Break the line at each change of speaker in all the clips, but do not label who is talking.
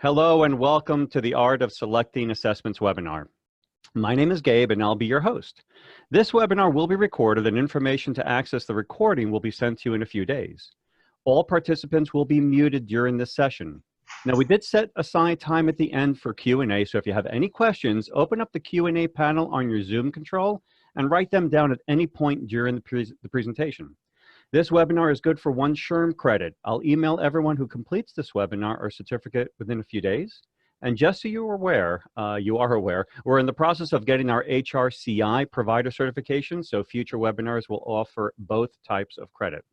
Hello and welcome to the Art of Selecting Assessments webinar. My name is Gabe and I'll be your host. This webinar will be recorded and information to access the recording will be sent to you in a few days. All participants will be muted during this session. Now we did set aside time at the end for Q&A, so if you have any questions, open up the Q&A panel on your Zoom control and write them down at any point during the presentation. This webinar is good for 1 SHRM credit. I'll email everyone who completes this webinar or certificate within a few days. And just so you are aware, we're in the process of getting our HRCI provider certification, so future webinars will offer both types of credit.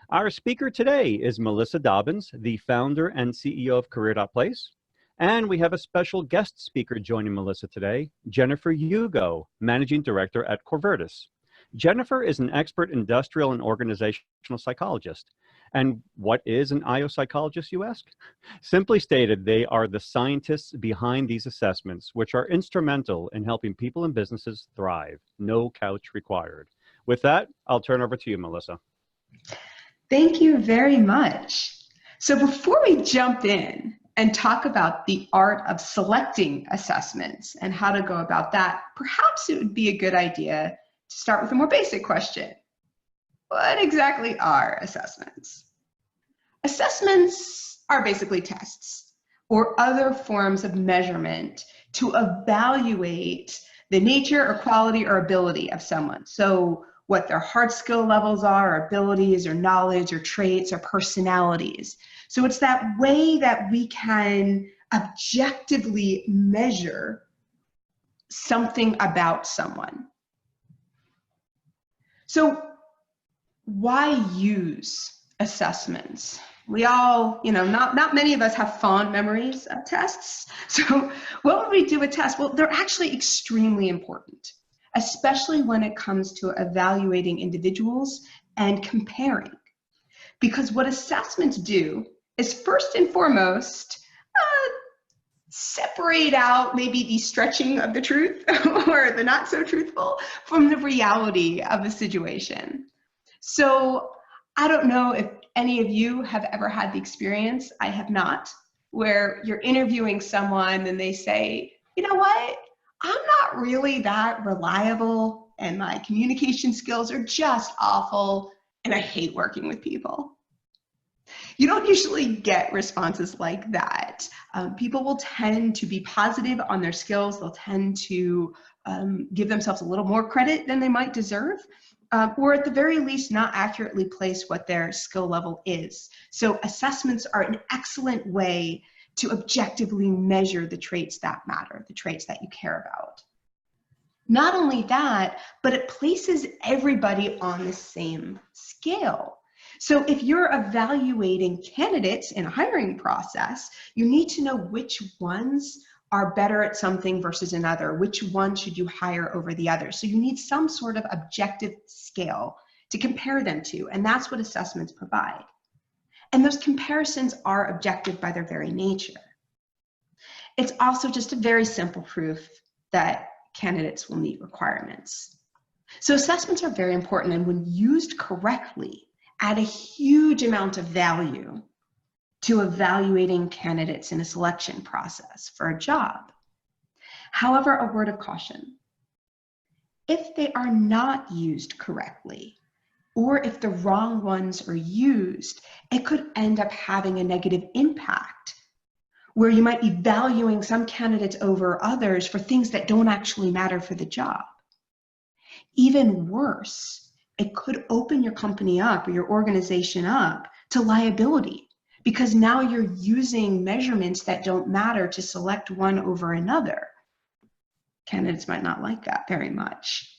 Our speaker today is Melissa Dobbins, the founder and CEO of Career.Place. And we have a special guest speaker joining Melissa today, Jennifer Yugo, Managing Director at Corvirtus. Jennifer is an expert industrial and organizational psychologist. And what is an IO psychologist, you ask? Simply stated, they are the scientists behind these assessments, which are instrumental in helping people and businesses thrive. No couch required. With that, I'll turn over to you, Melissa.
Thank you very much. So before we jump in and talk about the art of selecting assessments and how to go about that, perhaps it would be a good idea to start with a more basic question. What exactly are assessments? Assessments are basically tests or other forms of measurement to evaluate the nature or quality or ability of someone. So what their hard skill levels are, or abilities or knowledge or traits or personalities. So it's that way that we can objectively measure something about someone. So why use assessments? We all, not many of us have fond memories of tests. So what would we do with tests? Well, they're actually extremely important, especially when it comes to evaluating individuals and comparing. Because what assessments do is first and foremost, separate out maybe the stretching of the truth or the not so truthful from the reality of the situation. So I don't know if any of you have ever had the experience, I have not, where you're interviewing someone and they say, you know what, I'm not really that reliable and my communication skills are just awful and I hate working with people. You don't usually get responses like that. People will tend to be positive on their skills. They'll tend to give themselves a little more credit than they might deserve, or at the very least not accurately place what their skill level is. So assessments are an excellent way to objectively measure the traits that matter, the traits that you care about. Not only that, but it places everybody on the same scale. So if you're evaluating candidates in a hiring process, you need to know which ones are better at something versus another, which one should you hire over the other. So you need some sort of objective scale to compare them to, and that's what assessments provide. And those comparisons are objective by their very nature. It's also just a very simple proof that candidates will meet requirements. So assessments are very important, and when used correctly, add a huge amount of value to evaluating candidates in a selection process for a job. However, a word of caution. If they are not used correctly, or if the wrong ones are used, it could end up having a negative impact, where you might be valuing some candidates over others for things that don't actually matter for the job. Even worse, it could open your company up or your organization up to liability, because now you're using measurements that don't matter to select one over another. Candidates might not like that very much.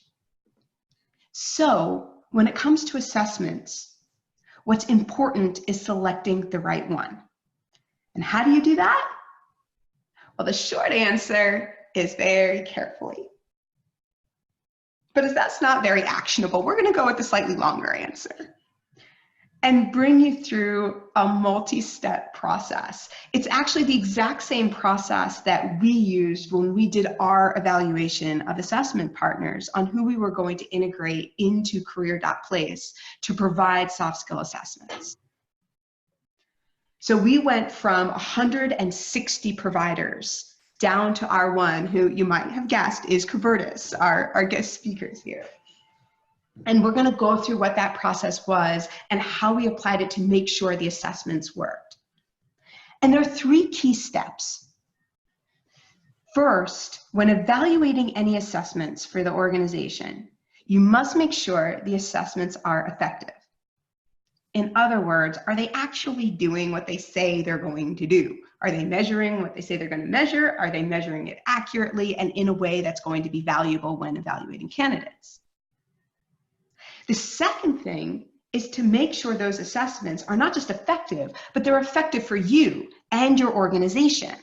So when it comes to assessments, what's important is selecting the right one. And how do you do that? Well, the short answer is very carefully. But as that's not very actionable, we're going to go with the slightly longer answer and bring you through a multi-step process. It's actually the exact same process that we used when we did our evaluation of assessment partners on who we were going to integrate into Career.Place to provide soft skill assessments. So we went from 160 providers down to our one, who you might have guessed is Corvirtus, our guest speakers here. And we're going to go through what that process was and how we applied it to make sure the assessments worked. And there are 3 key steps. First, when evaluating any assessments for the organization, you must make sure the assessments are effective. In other words, are they actually doing what they say they're going to do? Are they measuring what they say they're going to measure? Are they measuring it accurately and in a way that's going to be valuable when evaluating candidates? The second thing is to make sure those assessments are not just effective, but they're effective for you and your organization.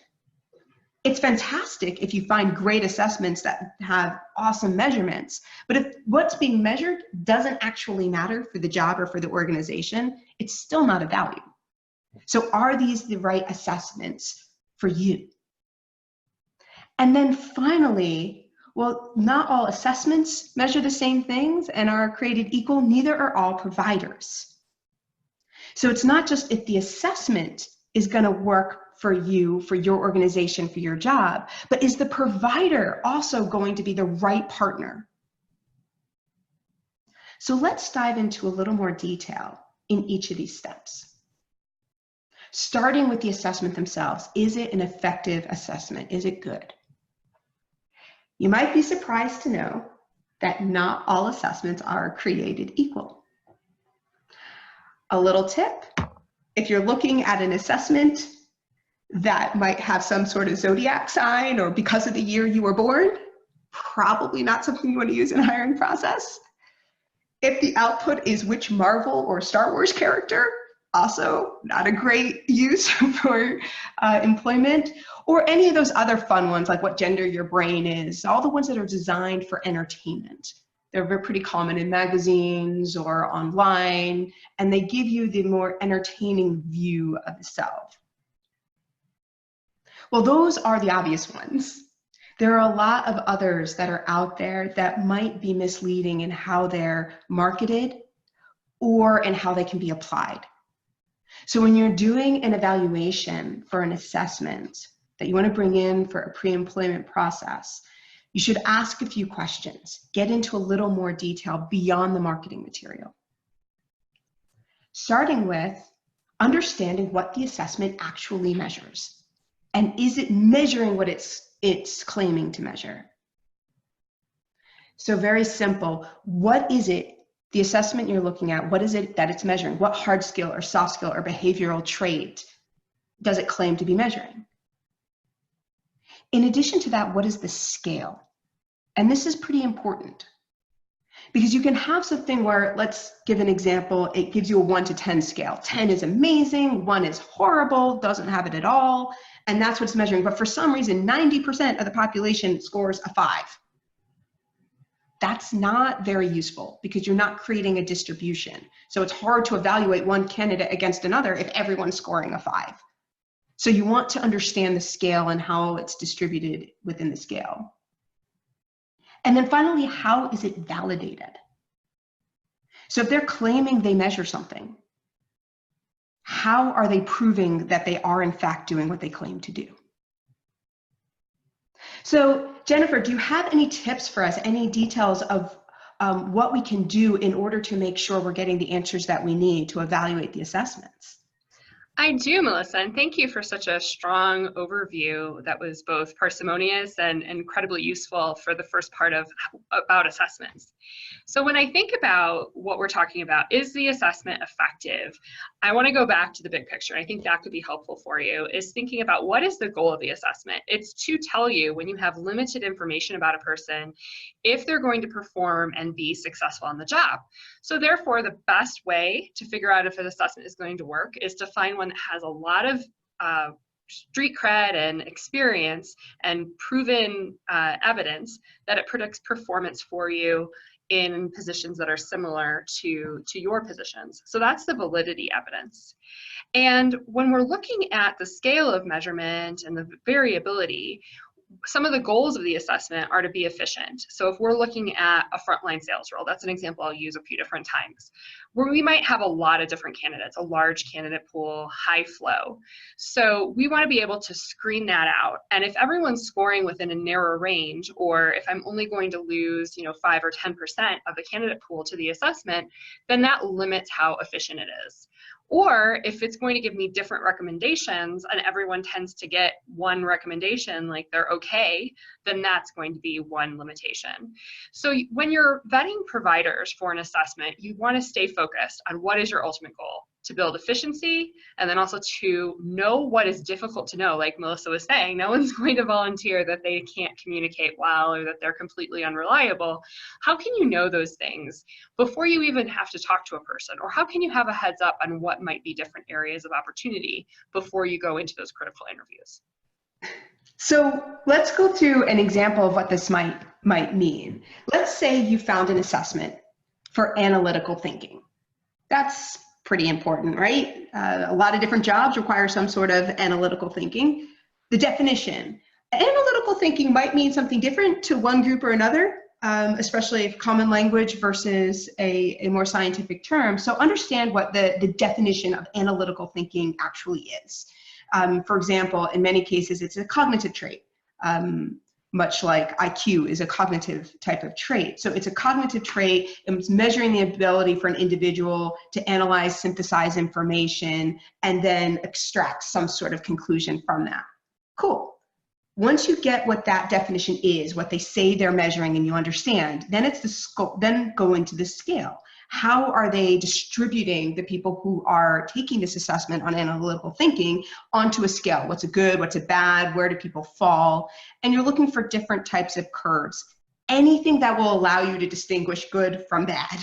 It's fantastic if you find great assessments that have awesome measurements, but if what's being measured doesn't actually matter for the job or for the organization, it's still not of value. So are these the right assessments for you? And then finally, well, not all assessments measure the same things and are created equal, neither are all providers. So it's not just if the assessment is going to work for you, for your organization, for your job, but is the provider also going to be the right partner? So let's dive into a little more detail in each of these steps. Starting with the assessment themselves, is it an effective assessment? Is it good? You might be surprised to know that not all assessments are created equal. A little tip, if you're looking at an assessment that might have some sort of zodiac sign or because of the year you were born, probably not something you want to use in a hiring process. If the output is which Marvel or Star Wars character, also not a great use for employment, or any of those other fun ones like what gender your brain is, all the ones that are designed for entertainment. They're pretty common in magazines or online, and they give you the more entertaining view of the self. Well, those are the obvious ones. There are a lot of others that are out there that might be misleading in how they're marketed or in how they can be applied. So when you're doing an evaluation for an assessment that you want to bring in for a pre-employment process, you should ask a few questions, get into a little more detail beyond the marketing material. Starting with understanding what the assessment actually measures. And is it measuring what it's claiming to measure? So very simple, what is it, the assessment you're looking at, what is it that it's measuring? What hard skill or soft skill or behavioral trait does it claim to be measuring? In addition to that, what is the scale? And this is pretty important because you can have something where, let's give an example, it gives you a 1 to 10 scale. 10 is amazing, 1 is horrible, doesn't have it at all, and that's what it's measuring. But for some reason, 90% of the population scores a 5. That's not very useful because you're not creating a distribution. So it's hard to evaluate one candidate against another if everyone's scoring a 5. So you want to understand the scale and how it's distributed within the scale. And then finally, how is it validated? So if they're claiming they measure something, how are they proving that they are in fact doing what they claim to do? So Jennifer, do you have any tips for us, any details of what we can do in order to make sure we're getting the answers that we need to evaluate the assessments?
I do, Melissa, and thank you for such a strong overview that was both parsimonious and incredibly useful for the first part of about assessments. So when I think about what we're talking about, is the assessment effective? I want to go back to the big picture. I think that could be helpful for you, is thinking about what is the goal of the assessment. It's to tell you, when you have limited information about a person, if they're going to perform and be successful on the job. So therefore, the best way to figure out if an assessment is going to work is to find one that has a lot of street cred and experience and proven evidence that it predicts performance for you in positions that are similar to your positions. So that's the validity evidence. And when we're looking at the scale of measurement and the variability, some of the goals of the assessment are to be efficient. So if we're looking at a frontline sales role, that's an example I'll use a few different times, where we might have a lot of different candidates, a large candidate pool, high flow. So we want to be able to screen that out. And if everyone's scoring within a narrow range, or if I'm only going to lose, 5 or 10% of the candidate pool to the assessment, then that limits how efficient it is. Or if it's going to give me different recommendations and everyone tends to get one recommendation, like they're okay, then that's going to be one limitation. So when you're vetting providers for an assessment, you want to stay focused on what is your ultimate goal: to build efficiency, and then also to know what is difficult to know. Like Melissa was saying, no one's going to volunteer that they can't communicate well or that they're completely unreliable. How can you know those things before you even have to talk to a person? Or how can you have a heads up on what might be different areas of opportunity before you go into those critical interviews?
So let's go through an example of what this might mean. Let's say you found an assessment for analytical thinking. That's pretty important, right? A lot of different jobs require some sort of analytical thinking. The definition: analytical thinking might mean something different to one group or another, especially if common language versus a more scientific term. So understand what the definition of analytical thinking actually is. For example, in many cases, it's a cognitive trait. Much like IQ is a cognitive type of trait. So it's a cognitive trait, and it's measuring the ability for an individual to analyze, synthesize information, and then extract some sort of conclusion from that. Cool. Once you get what that definition is, what they say they're measuring, and you understand, then it's the scope, then go into the scale. How are they distributing the people who are taking this assessment on analytical thinking onto a scale? What's a good, what's a bad, where do people fall? And you're looking for different types of curves. Anything that will allow you to distinguish good from bad.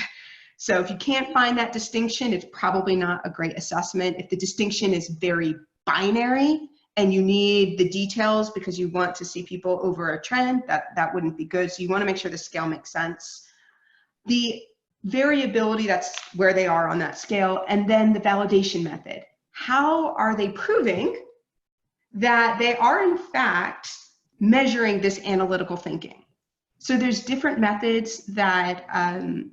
So if you can't find that distinction, it's probably not a great assessment. If the distinction is very binary and you need the details because you want to see people over a trend, that wouldn't be good. So you want to make sure the scale makes sense. The variability, that's where they are on that scale, and then the validation method. How are they proving that they are in fact measuring this analytical thinking? So there's different methods that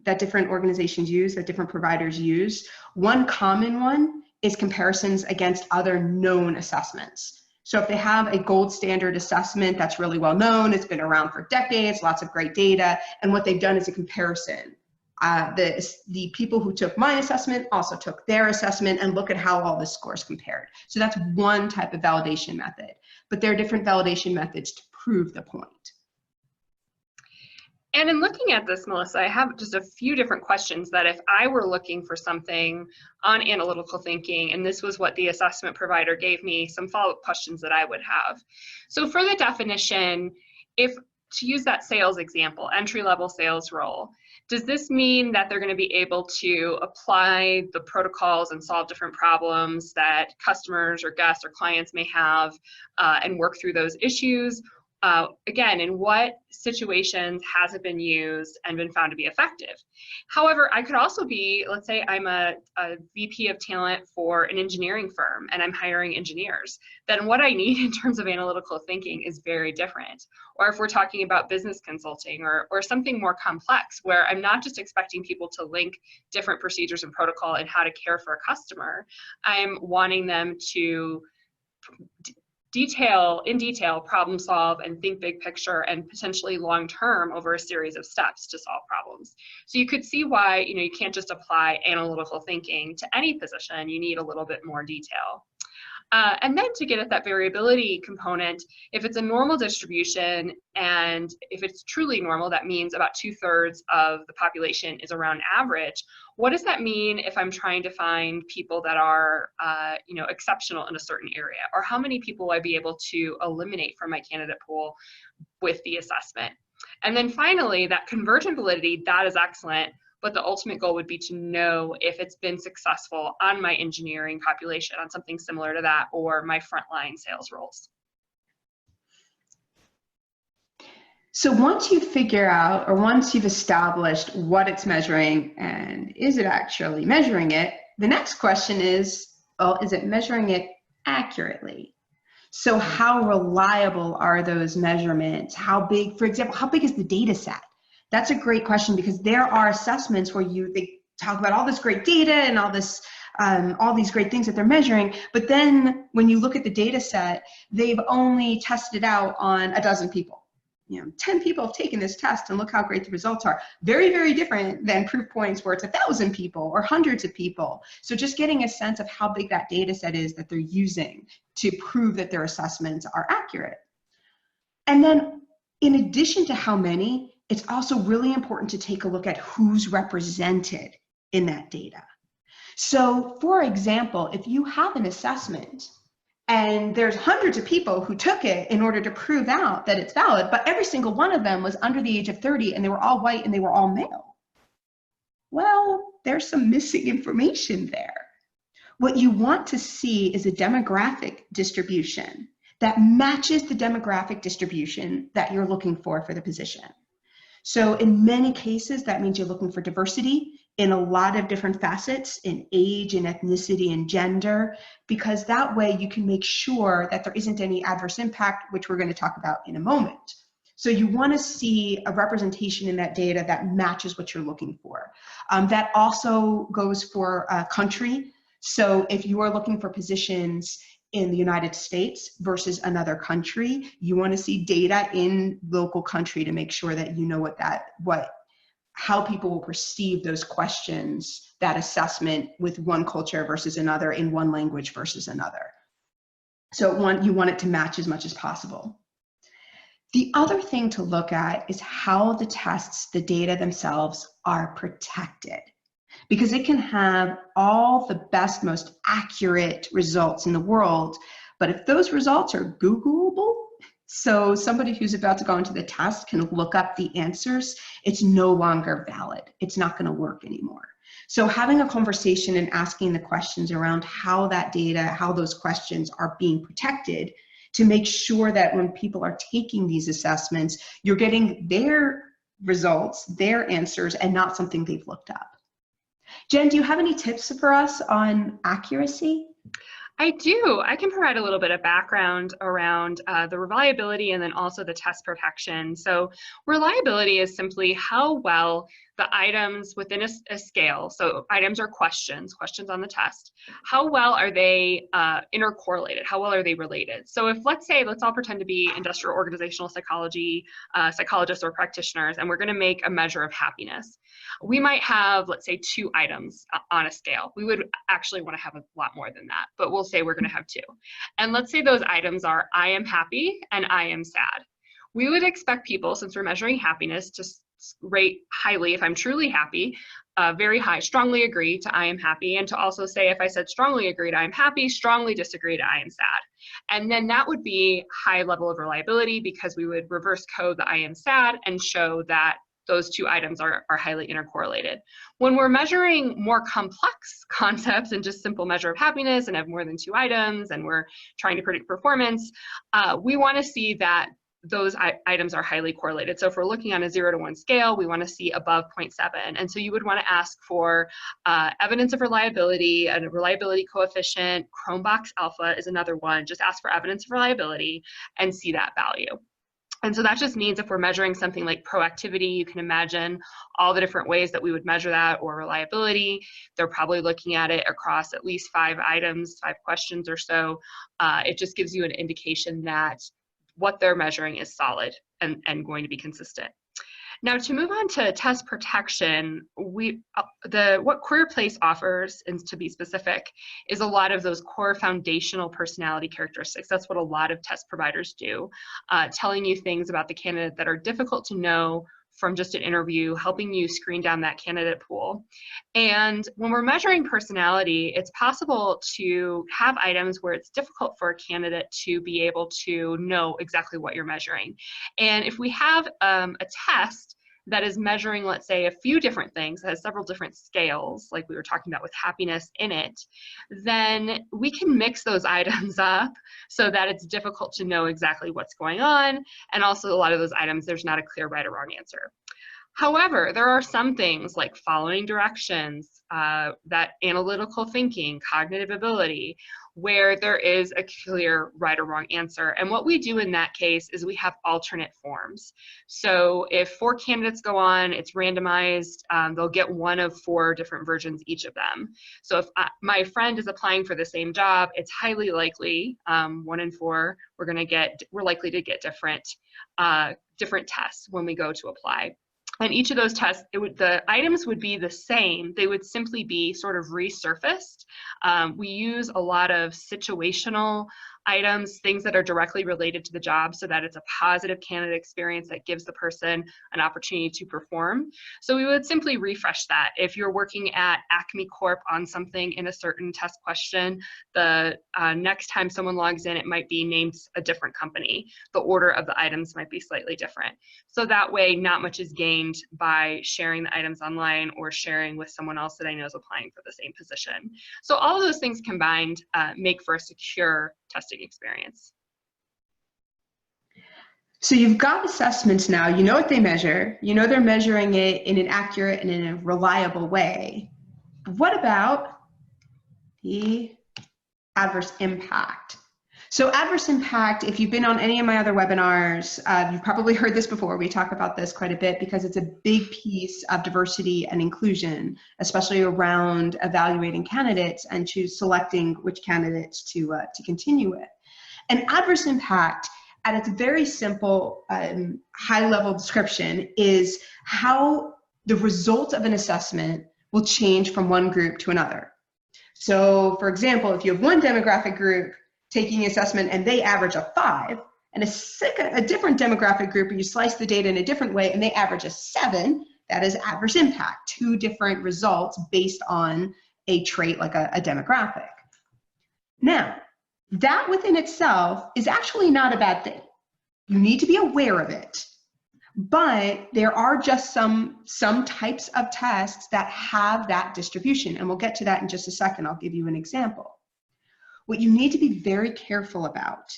that different organizations use, that different providers use. One common one is comparisons against other known assessments. So if they have a gold standard assessment that's really well known, it's been around for decades, lots of great data, and what they've done is a comparison. The people who took my assessment also took their assessment, and look at how all the scores compared. So that's one type of validation method, but there are different validation methods to prove the point.
And in looking at this, Melissa, I have just a few different questions that if I were looking for something on analytical thinking, and this was what the assessment provider gave me, some follow-up questions that I would have. So for the definition, if to use that sales example, entry-level sales role, does this mean that they're going to be able to apply the protocols and solve different problems that customers or guests or clients may have and work through those issues? Again, in what situations has it been used and been found to be effective? However, I could also be, let's say I'm a VP of talent for an engineering firm and I'm hiring engineers. Then what I need in terms of analytical thinking is very different. Or if we're talking about business consulting or something more complex, where I'm not just expecting people to link different procedures and protocol and how to care for a customer, I'm wanting them to in detail problem solve and think big picture and potentially long term over a series of steps to solve problems. So you could see why you can't just apply analytical thinking to any position. You need a little bit more detail. And then to get at that variability component, if it's a normal distribution and if it's truly normal, that means about 2/3 of the population is around average. What does that mean if I'm trying to find people that are exceptional in a certain area? Or how many people will I be able to eliminate from my candidate pool with the assessment? And then finally, that conversion validity, that is excellent. But the ultimate goal would be to know if it's been successful on my engineering population, on something similar to that, or my frontline sales roles.
So once you figure out, or once you've established what it's measuring and is it actually measuring it, the next question is, well, is it measuring it accurately? So how reliable are those measurements? How big, for example, how big is the data set? That's a great question, because there are assessments where they talk about all this great data and all these great things that they're measuring, but then when you look at the data set, they've only tested out on a dozen people. 10 people have taken this test and look how great the results are. Very, very different than proof points where it's 1,000 people or hundreds of people. So just getting a sense of how big that data set is that they're using to prove that their assessments are accurate. And then in addition to how many, it's also really important to take a look at who's represented in that data. So for example, if you have an assessment and there's hundreds of people who took it in order to prove out that it's valid, but every single one of them was under the age of 30 and they were all white and they were all male, well, there's some missing information there. What you want to see is a demographic distribution that matches the demographic distribution that you're looking for the position. So in many cases, that means you're looking for diversity in a lot of different facets, in age and ethnicity and gender, because that way you can make sure that there isn't any adverse impact, which we're going to talk about in a moment. So you want to see a representation in that data that matches what you're looking for. That also goes for country. So if you are looking for positions in the United States versus another country, you want to see data in local country to make sure that you know how people will perceive those questions, that assessment with one culture versus another, in one language versus another. So you want it to match as much as possible. The other thing to look at is how the tests, the data themselves, are protected. Because it can have all the best, most accurate results in the world, but if those results are Googleable, so somebody who's about to go into the test can look up the answers, it's no longer valid. It's not going to work anymore. So having a conversation and asking the questions around how that data, how those questions are being protected, to make sure that when people are taking these assessments, you're getting their results, their answers, and not something they've looked up. Jen, do you have any tips for us on accuracy?
I do. I can provide a little bit of background around the reliability and then also the test protection. So reliability is simply how well the items within a scale, so items are questions on the test, how well are they intercorrelated? How well are they related? So if, let's all pretend to be industrial organizational psychology psychologists or practitioners, and we're going to make a measure of happiness. We might have, let's say, 2 items on a scale. We would actually want to have a lot more than that, but we'll say we're going to have 2. And let's say those items are I am happy and I am sad. We would expect people, since we're measuring happiness, to rate highly if I'm truly happy, very high, strongly agree to I am happy, and to also say if I said strongly agree to I am happy, strongly disagree to I am sad. And then that would be high level of reliability, because we would reverse code the I am sad and show that those 2 items are highly intercorrelated. When we're measuring more complex concepts and just simple measure of happiness and have more than 2 items and we're trying to predict performance, we want to see that those items are highly correlated. So if we're looking on a 0 to 1 scale, we want to see above 0.7. And so you would want to ask for evidence of reliability, and a reliability coefficient. Cronbach's alpha is another one. Just ask for evidence of reliability and see that value. And so that just means if we're measuring something like proactivity, you can imagine all the different ways that we would measure that, or reliability. They're probably looking at it across at least 5 items, 5 questions or so. It just gives you an indication that what they're measuring is solid and going to be consistent. Now, to move on to test protection, what Career.Place offers, and to be specific, is a lot of those core foundational personality characteristics. That's what a lot of test providers do, telling you things about the candidate that are difficult to know from just an interview, helping you screen down that candidate pool. And when we're measuring personality, it's possible to have items where it's difficult for a candidate to be able to know exactly what you're measuring. And if we have a test that is measuring, let's say, a few different things, that has several different scales, like we were talking about with happiness in it, then we can mix those items up so that it's difficult to know exactly what's going on. And also a lot of those items, there's not a clear right or wrong answer. However, there are some things like following directions, that analytical thinking, cognitive ability, where there is a clear right or wrong answer. And what we do in that case is we have alternate forms. So if 4 candidates go on, it's randomized, they'll get one of 4 different versions, each of them. So if my friend is applying for the same job, it's highly likely, 1 in 4, we're likely to get different tests when we go to apply. And each of those tests, the items would be the same. They would simply be sort of resurfaced. We use a lot of situational items, things that are directly related to the job, so that it's a positive candidate experience that gives the person an opportunity to perform. So we would simply refresh that. If you're working at Acme Corp on something in a certain test question, the next time someone logs in, it might be named a different company. The order of the items might be slightly different. So that way, not much is gained by sharing the items online or sharing with someone else that I know is applying for the same position. So all of those things combined make for a secure testing experience.
So you've got assessments now, you know what they measure, you know they're measuring it in an accurate and in a reliable way. What about the adverse impact? So adverse impact, if you've been on any of my other webinars, you've probably heard this before. We talk about this quite a bit because it's a big piece of diversity and inclusion, especially around evaluating candidates and selecting which candidates to continue with. And adverse impact, at its very simple, high-level description, is how the result of an assessment will change from one group to another. So, for example, if you have one demographic group taking assessment and they average a 5, and a different demographic group, where you slice the data in a different way and they average a 7, that is adverse impact, 2 different results based on a trait like a demographic. Now, that within itself is actually not a bad thing. You need to be aware of it, but there are just some types of tests that have that distribution, and we'll get to that in just a second. I'll give you an example. What you need to be very careful about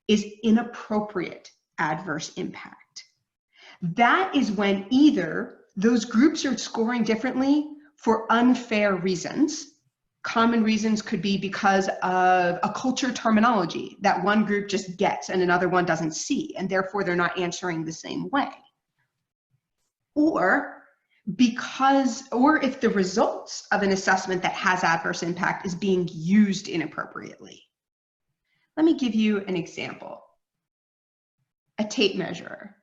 is inappropriate adverse impact. That is when either those groups are scoring differently for unfair reasons. Common reasons could be because of a culture terminology that one group just gets and another one doesn't see, and therefore they're not answering the same way. Or if the results of an assessment that has adverse impact is being used inappropriately. Let me give you an example. A tape measurer.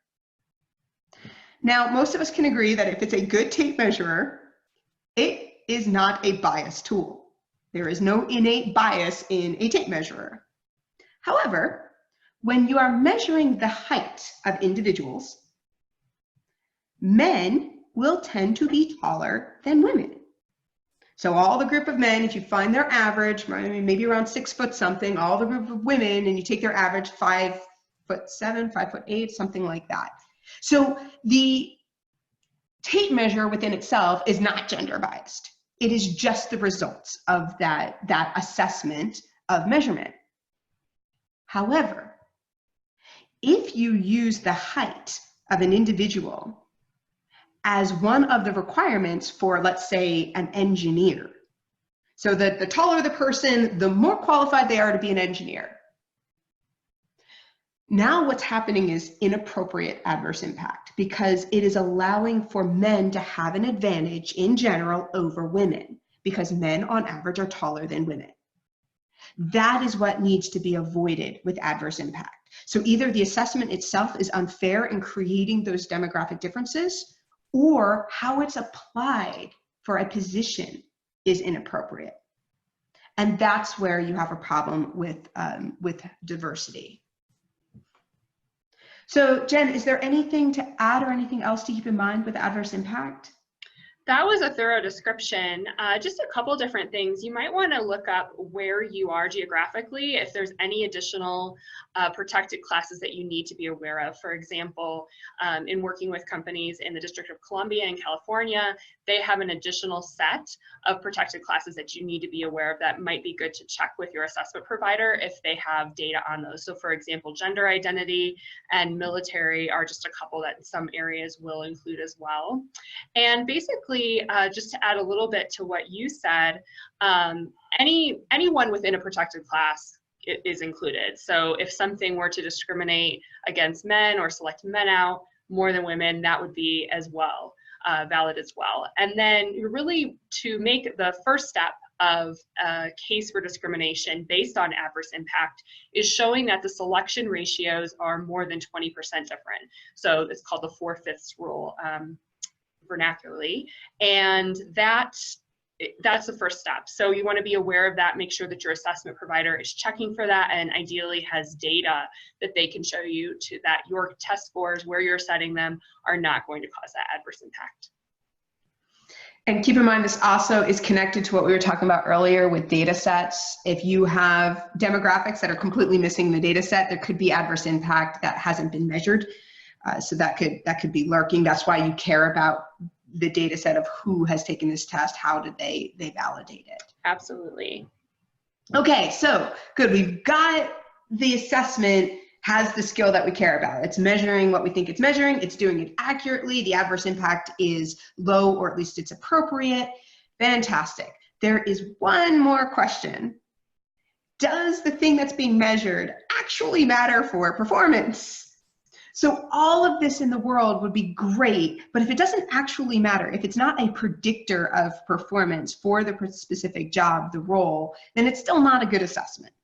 Now, most of us can agree that if it's a good tape measurer, it is not a bias tool. There is no innate bias in a tape measurer. However, when you are measuring the height of individuals, men will tend to be taller than women. So all the group of men, if you find their average, maybe around 6 foot something, all the group of women, and you take their average 5'7", 5'8", something like that. So the tape measure within itself is not gender biased. It is just the results of that assessment of measurement. However, if you use the height of an individual as one of the requirements for, let's say, an engineer, so that the taller the person, the more qualified they are to be an engineer. Now what's happening is inappropriate adverse impact, because it is allowing for men to have an advantage in general over women, because men on average are taller than women. That is what needs to be avoided with adverse impact. So either the assessment itself is unfair in creating those demographic differences, or how it's applied for a position is inappropriate. And that's where you have a problem with diversity. So Jen, is there anything to add or anything else to keep in mind with adverse impact?
That was a thorough description. Just a couple different things. You might want to look up where you are geographically, if there's any additional protected classes that you need to be aware of. For example, in working with companies in the District of Columbia in California, they have an additional set of protected classes that you need to be aware of that might be good to check with your assessment provider if they have data on those. So for example, gender identity and military are just a couple that some areas will include as well. And basically, basically, just to add a little bit to what you said, anyone within a protected class is included. So if something were to discriminate against men or select men out more than women, that would be as well, valid as well. And then really to make the first step of a case for discrimination based on adverse impact is showing that the selection ratios are more than 20% different. So it's called the 4/5 rule vernacularly. And that's the first step. So you want to be aware of that, make sure that your assessment provider is checking for that and ideally has data that they can show you to that your test scores, where you're setting them, are not going to cause that adverse impact.
And keep in mind, this also is connected to what we were talking about earlier with data sets. If you have demographics that are completely missing in the data set, there could be adverse impact that hasn't been measured. So that could be lurking. That's why you care about the data set of who has taken this test, how did they validate it.
Absolutely.
Okay, so good. We've got the assessment has the skill that we care about. It's measuring what we think it's measuring. It's doing it accurately. The adverse impact is low, or at least it's appropriate. Fantastic. There is one more question. Does the thing that's being measured actually matter for performance? So all of this in the world would be great, but if it doesn't actually matter, if it's not a predictor of performance for the specific job, the role, then it's still not a good assessment.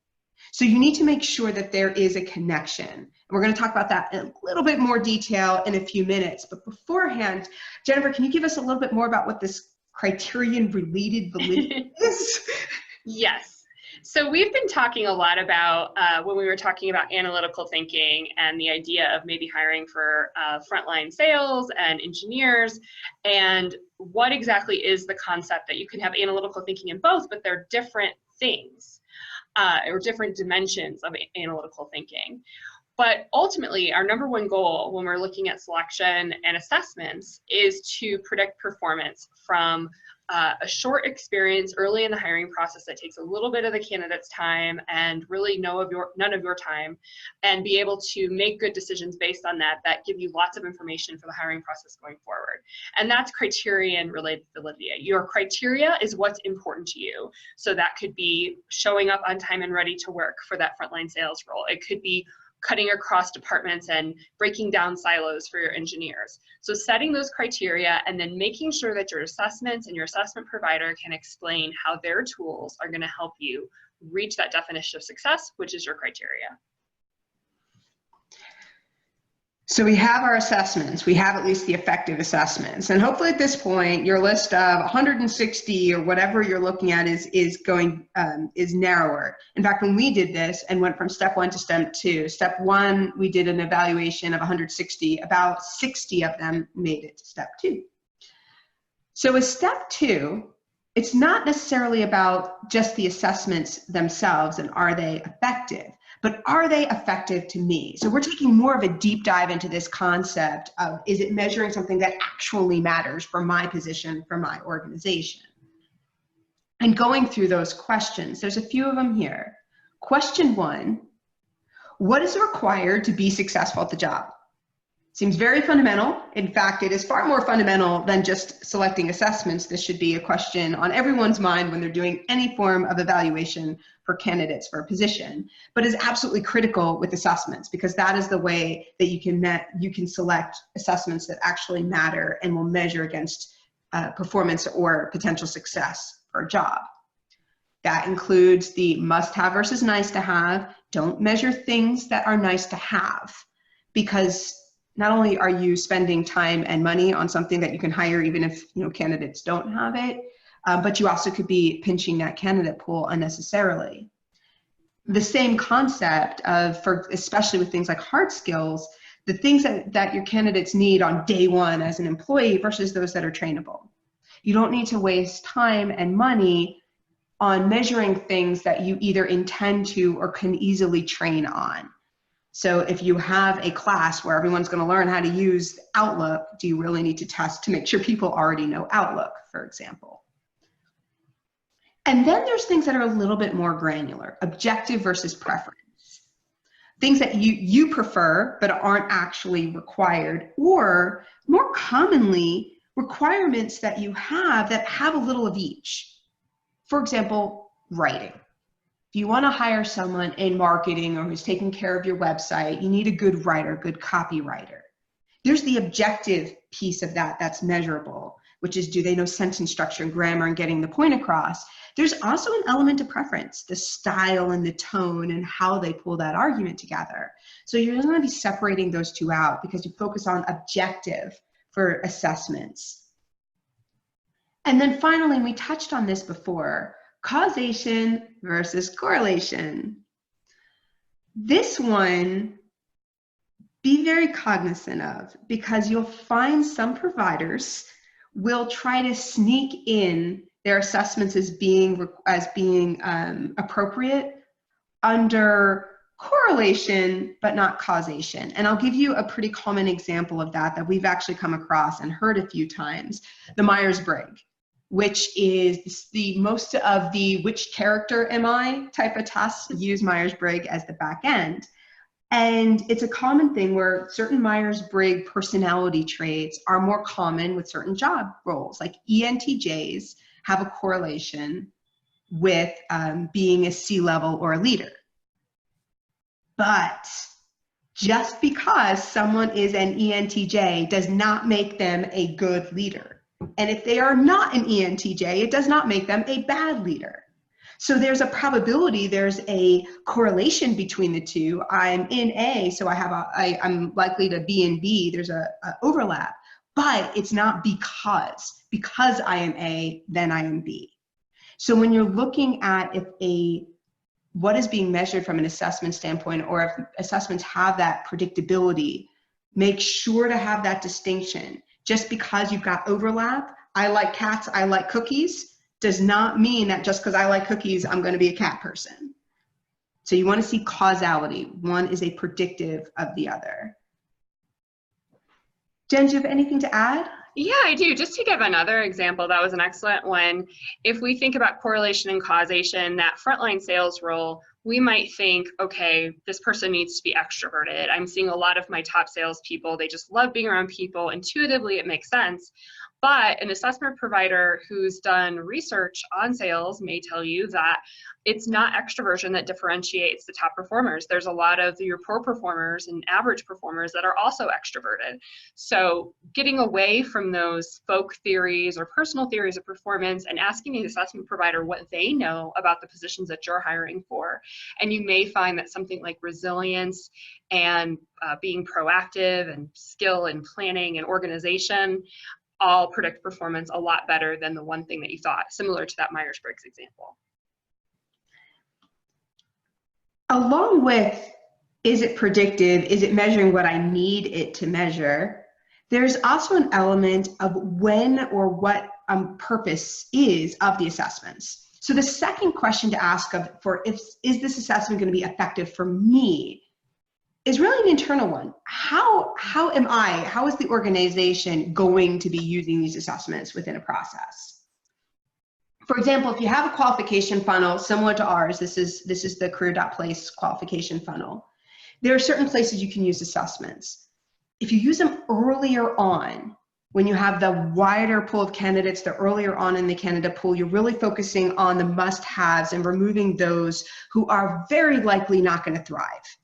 So you need to make sure that there is a connection. And we're going to talk about that in a little bit more detail in a few minutes. But beforehand, Jennifer, can you give us a little bit more about what this criterion-related validity is?
Yes. So we've been talking a lot about, when we were talking about analytical thinking and the idea of maybe hiring for frontline sales and engineers, and what exactly is the concept that you can have analytical thinking in both, but they're different things. Or different dimensions of analytical thinking. But ultimately, our number one goal when we're looking at selection and assessments is to predict performance from a short experience early in the hiring process that takes a little bit of the candidate's time and really none of your time, and be able to make good decisions based on that give you lots of information for the hiring process going forward. And that's criterion-related validity. Your criteria is what's important to you. So that could be showing up on time and ready to work for that frontline sales role. It could be cutting across departments and breaking down silos for your engineers. So setting those criteria and then making sure that your assessments and your assessment provider can explain how their tools are going to help you reach that definition of success, which is your criteria.
So we have our assessments. We have at least the effective assessments. And hopefully at this point, your list of 160 or whatever you're looking at is narrower. In fact, when we did this and went from step 1 to step 2, step 1, we did an evaluation of 160. About 60 of them made it to step 2. So with step 2, it's not necessarily about just the assessments themselves and are they effective, but are they effective to me? So we're taking more of a deep dive into this concept of, is it measuring something that actually matters for my position, for my organization? And going through those questions, there's a few of them here. Question 1, what is required to be successful at the job? Seems very fundamental. In fact, it is far more fundamental than just selecting assessments. This should be a question on everyone's mind when they're doing any form of evaluation for candidates for a position, but is absolutely critical with assessments, because that is the way that you can select assessments that actually matter and will measure against performance or potential success for a job. That includes the must-have versus nice-to-have. Don't measure things that are nice to have, because not only are you spending time and money on something that you can hire even if candidates don't have it, but you also could be pinching that candidate pool unnecessarily. The same concept of, especially with things like hard skills, the things that your candidates need on day one as an employee versus those that are trainable. You don't need to waste time and money on measuring things that you either intend to or can easily train on. So if you have a class where everyone's going to learn how to use Outlook, do you really need to test to make sure people already know Outlook, for example? And then there's things that are a little bit more granular, objective versus preference. Things that you prefer but aren't actually required, or more commonly requirements that you have that have a little of each. For example, writing. If you want to hire someone in marketing or who's taking care of your website, you need a good writer, good copywriter. There's the objective piece of that that's measurable, which is, do they know sentence structure and grammar and getting the point across? There's also an element of preference, the style and the tone and how they pull that argument together. So you're going to be separating those two out because you focus on objective for assessments. And then finally, and we touched on this before, causation versus correlation. This one, be very cognizant of, because you'll find some providers will try to sneak in their assessments as being appropriate under correlation, but not causation. And I'll give you a pretty common example of that we've actually come across and heard a few times, the Myers-Briggs, which is the most of the which character am I type of tests use Myers-Briggs as the back end. And it's a common thing where certain Myers-Briggs personality traits are more common with certain job roles, like ENTJs have a correlation with being a C-level or a leader. But just because someone is an ENTJ does not make them a good leader. And if they are not an ENTJ, it does not make them a bad leader. So there's a probability, there's a correlation between the two. I'm in A, so I'm likely to be in B. There's a overlap, but it's not because I am A, then I am B. So when you're looking at what is being measured from an assessment standpoint, or if assessments have that predictability, make sure to have that distinction. Just because you've got overlap, I like cats, I like cookies, does not mean that just because I like cookies, I'm going to be a cat person. So you want to see causality. One is a predictive of the other. Jen, do you have anything to add?
Yeah, I do. Just to give another example, that was an excellent one. If we think about correlation and causation, that frontline sales role, we might think, okay, this person needs to be extroverted. I'm seeing a lot of my top salespeople, they just love being around people. Intuitively, it makes sense. But an assessment provider who's done research on sales may tell you that it's not extroversion that differentiates the top performers. There's a lot of your poor performers and average performers that are also extroverted. So getting away from those folk theories or personal theories of performance and asking the assessment provider what they know about the positions that you're hiring for. And you may find that something like resilience and being proactive and skill in planning and organization all predict performance a lot better than the one thing that you thought, similar to that Myers-Briggs example.
Along with, is it predictive? Is it measuring what I need it to measure? There's also an element of when or what purpose is of the assessments. So the second question to ask is this assessment going to be effective for me, is really an internal one. How is the organization going to be using these assessments within a process? For example, if you have a qualification funnel similar to ours, this is the Career.Place qualification funnel. There are certain places you can use assessments. If you use them earlier on, when you have the wider pool of candidates, the earlier on in the candidate pool, you're really focusing on the must-haves and removing those who are very likely not going to thrive,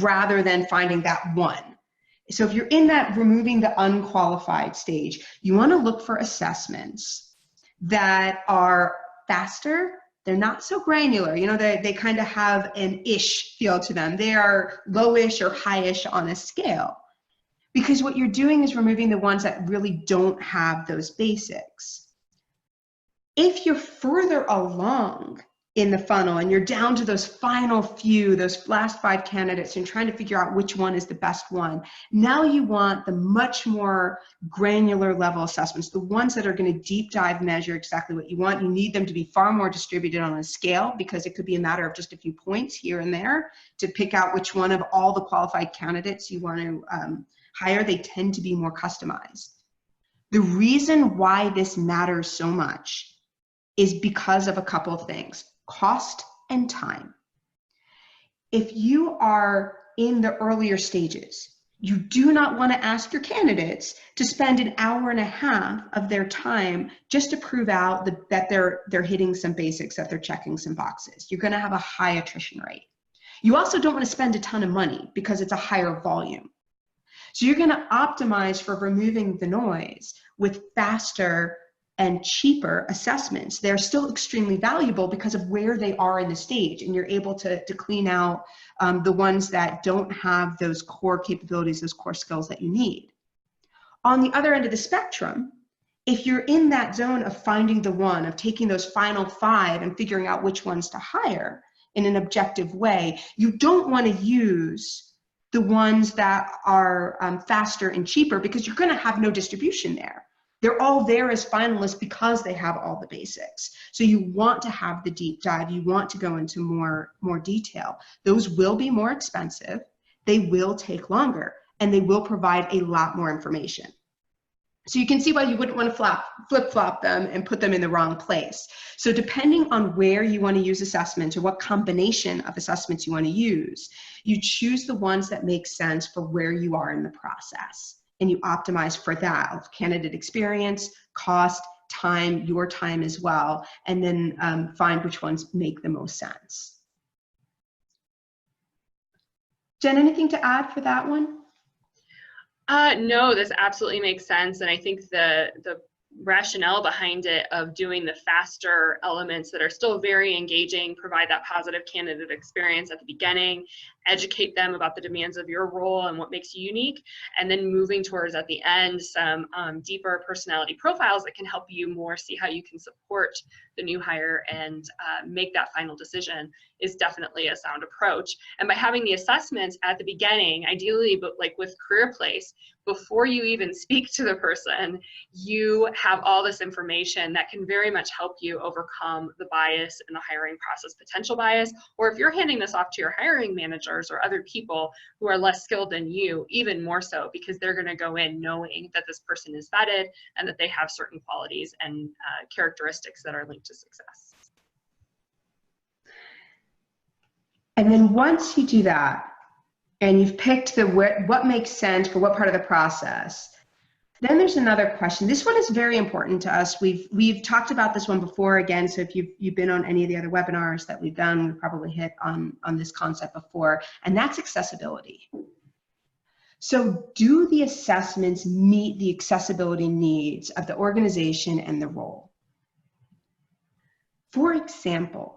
rather than finding that one. So if you're in that removing the unqualified stage, you want to look for assessments that are faster. They're not so granular. You know, they kind of have an ish feel to them. They are lowish or highish on a scale, because what you're doing is removing the ones that really don't have those basics. If you're further along in the funnel and you're down to those final few, those last 5 candidates, and trying to figure out which one is the best one, now you want the much more granular level assessments, the ones that are going to deep dive measure exactly what you want. You need them to be far more distributed on a scale, because it could be a matter of just a few points here and there to pick out which one of all the qualified candidates you want to hire. They tend to be more customized. The reason why this matters so much is because of a couple of things: cost and time. If you are in the earlier stages, You do not want to ask your candidates to spend an hour and a half of their time just to prove out that they're hitting some basics, that they're checking some boxes. You're going to have a high attrition rate. You also don't want to spend a ton of money because it's a higher volume. So you're going to optimize for removing the noise with faster and cheaper assessments. They're still extremely valuable because of where they are in the stage, and you're able to clean out the ones that don't have those core capabilities, those core skills that you need. On the other end of the spectrum, if you're in that zone of finding the one, of taking those final 5 and figuring out which ones to hire in an objective way, you don't want to use the ones that are faster and cheaper, because you're going to have no distribution there. They're all there as finalists because they have all the basics. So you want to have the deep dive. You want to go into more detail. Those will be more expensive. They will take longer, and they will provide a lot more information. So you can see why you wouldn't want to flip-flop them and put them in the wrong place. So depending on where you want to use assessments, or what combination of assessments you want to use, you choose the ones that make sense for where you are in the process. And you optimize for that of candidate experience, cost, time, your time as well, and then find which ones make the most sense. Jen, anything to add for that one?
No, this absolutely makes sense. And I think the rationale behind it of doing the faster elements that are still very engaging, provide that positive candidate experience at the beginning, educate them about the demands of your role and what makes you unique, and then moving towards at the end some deeper personality profiles that can help you more see how you can support the new hire and make that final decision is definitely a sound approach. And by having the assessments at the beginning, ideally, but like with Career.Place, before you even speak to the person, you have all this information that can very much help you overcome the bias in the hiring process, potential bias, or if you're handing this off to your hiring managers or other people who are less skilled than you, even more so, because they're going to go in knowing that this person is vetted and that they have certain qualities and characteristics that are linked to success.
And then once you do that, and you've picked what makes sense for what part of the process, then there's another question. This one is very important to us. We've talked about this one before again, so if you've been on any of the other webinars that we've done, we've probably hit on this concept before, and that's accessibility. So do the assessments meet the accessibility needs of the organization and the role? For example,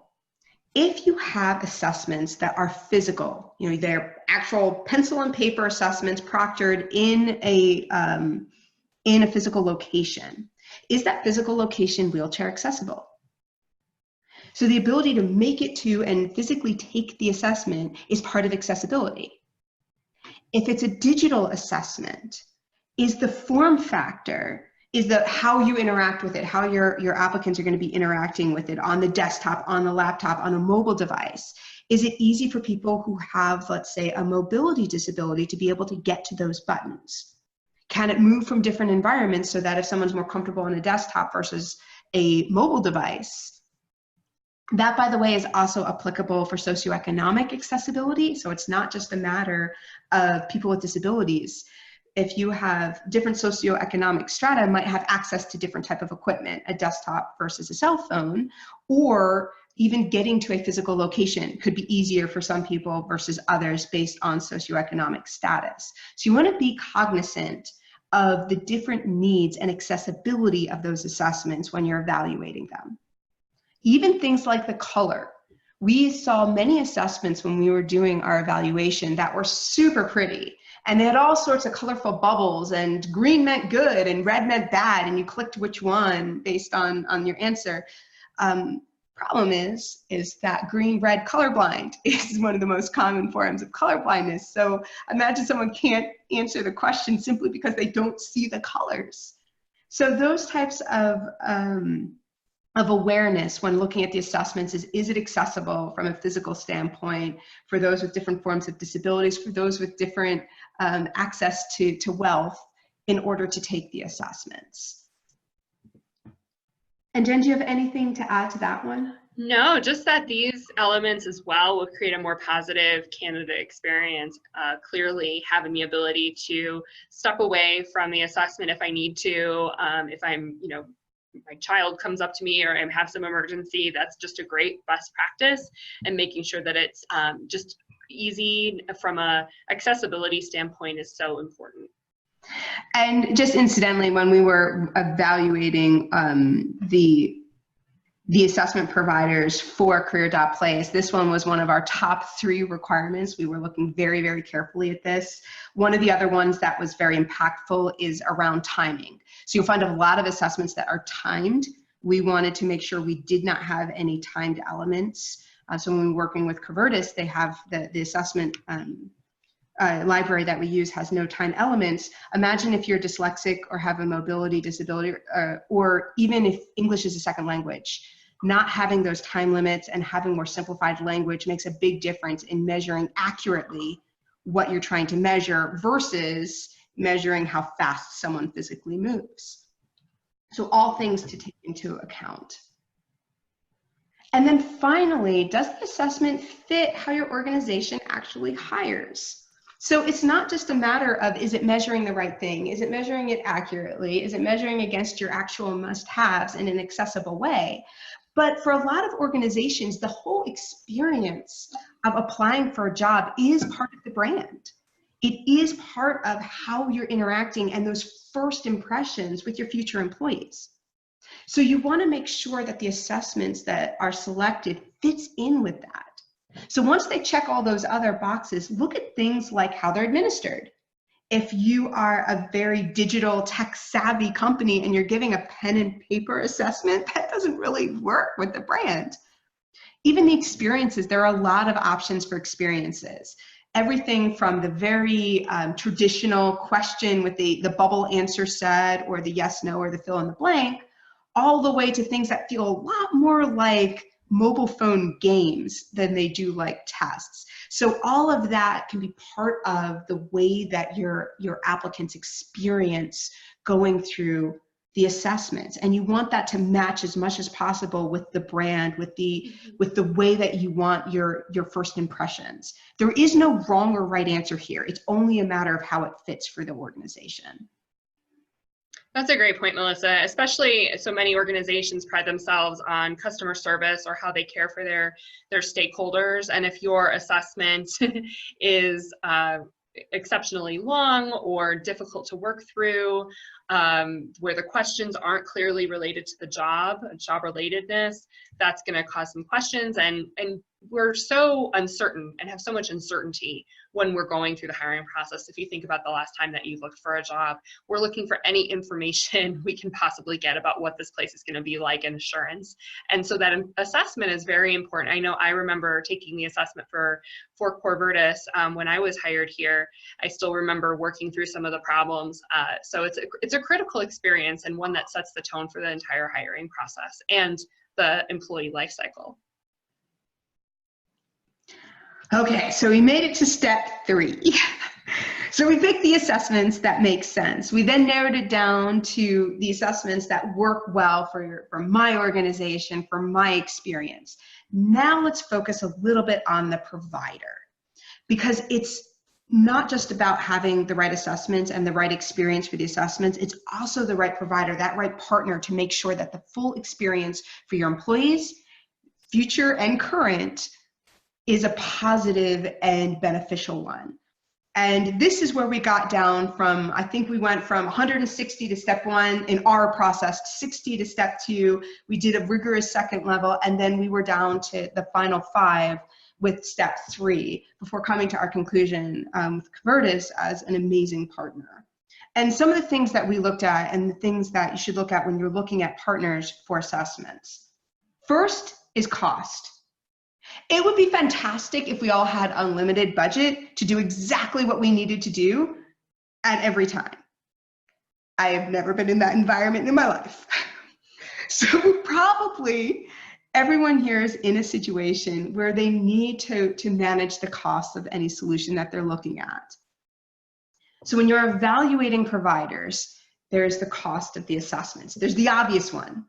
if you have assessments that are physical, they're actual pencil and paper assessments proctored in a physical location, is that physical location wheelchair accessible? So the ability to make it to and physically take the assessment is part of accessibility. If it's a digital assessment, is the form factor, is how you interact with it, how your applicants are going to be interacting with it on the desktop, on the laptop, on a mobile device. Is it easy for people who have, let's say, a mobility disability to be able to get to those buttons? Can it move from different environments so that if someone's more comfortable on a desktop versus a mobile device? That, by the way, is also applicable for socioeconomic accessibility. So it's not just a matter of people with disabilities. If you have different socioeconomic strata, might have access to different type of equipment, a desktop versus a cell phone, or even getting to a physical location could be easier for some people versus others based on socioeconomic status. So you want to be cognizant of the different needs and accessibility of those assessments when you're evaluating them. Even things like the color. We saw many assessments when we were doing our evaluation that were super pretty. And they had all sorts of colorful bubbles, and green meant good and red meant bad, and you clicked which one based on your answer. Problem is that green-red colorblind is one of the most common forms of colorblindness. So imagine someone can't answer the question simply because they don't see the colors. So those types of awareness when looking at the assessments is it accessible from a physical standpoint for those with different forms of disabilities, for those with different access to wealth in order to take the assessments. And Jen, do you have anything to add to that one?
No, just that these elements as well will create a more positive candidate experience. Clearly having the ability to step away from the assessment if I need to, if I'm, my child comes up to me or I have some emergency, that's just a great best practice, and making sure that it's just easy from a accessibility standpoint is so important.
And just incidentally, when we were evaluating the assessment providers for Career.Place, this one was one of our top 3 requirements. We were looking very, very carefully at this. One of the other ones that was very impactful is around timing. So you'll find a lot of assessments that are timed. We wanted to make sure we did not have any timed elements. So when we're working with Corvirtus, they have the assessment library that we use has no time elements. Imagine if you're dyslexic or have a mobility disability, or even if English is a second language. Not having those time limits and having more simplified language makes a big difference in measuring accurately what you're trying to measure versus measuring how fast someone physically moves. So all things to take into account. And then finally, does the assessment fit how your organization actually hires? So it's not just a matter of, is it measuring the right thing? Is it measuring it accurately? Is it measuring against your actual must-haves in an accessible way? But for a lot of organizations, the whole experience of applying for a job is part of the brand. It is part of how you're interacting and those first impressions with your future employees. So you want to make sure that the assessments that are selected fits in with that. So once they check all those other boxes, look at things like how they're administered. If you are a very digital tech savvy company and you're giving a pen and paper assessment, that doesn't really work with the brand. Even the experiences, there are a lot of options for experiences. Everything from the very traditional question with the bubble answer set or the yes, no, or the fill in the blank, all the way to things that feel a lot more like mobile phone games than they do like tests. So all of that can be part of the way that your applicants experience going through the assessments. And you want that to match as much as possible with the brand, with the way that you want your first impressions. There is no wrong or right answer here. It's only a matter of how it fits for the organization.
That's a great point, Melissa, especially so many organizations pride themselves on customer service or how they care for their stakeholders. And if your assessment is exceptionally long or difficult to work through, where the questions aren't clearly related to the job relatedness, that's going to cause some questions. And we're so uncertain and have so much uncertainty when we're going through the hiring process. If you think about the last time that you looked for a job, we're looking for any information we can possibly get about what this place is going to be like and assurance. And so that assessment is very important. I know I remember taking the assessment for Corvirtus when I was hired here. I still remember working through some of the problems. So it's a critical experience and one that sets the tone for the entire hiring process and the employee life cycle.
Okay, so we made it to step 3. So we picked the assessments that make sense. We then narrowed it down to the assessments that work well for my organization, for my experience. Now let's focus a little bit on the provider, because it's not just about having the right assessments and the right experience for the assessments, it's also the right provider, that right partner to make sure that the full experience for your employees, future and current, is a positive and beneficial one. And this is where we got down from, I think we went from 160 to step 1 in our process, 60 to step 2. We did a rigorous second level, and then we were down to the final 5 with step 3 before coming to our conclusion with Corvirtus as an amazing partner. And some of the things that we looked at and the things that you should look at when you're looking at partners for assessments. First is cost. It would be fantastic if we all had unlimited budget to do exactly what we needed to do at every time. I have never been in that environment in my life. So probably everyone here is in a situation where they need to manage the cost of any solution that they're looking at. So when you're evaluating providers, there's the cost of the assessments. There's the obvious one,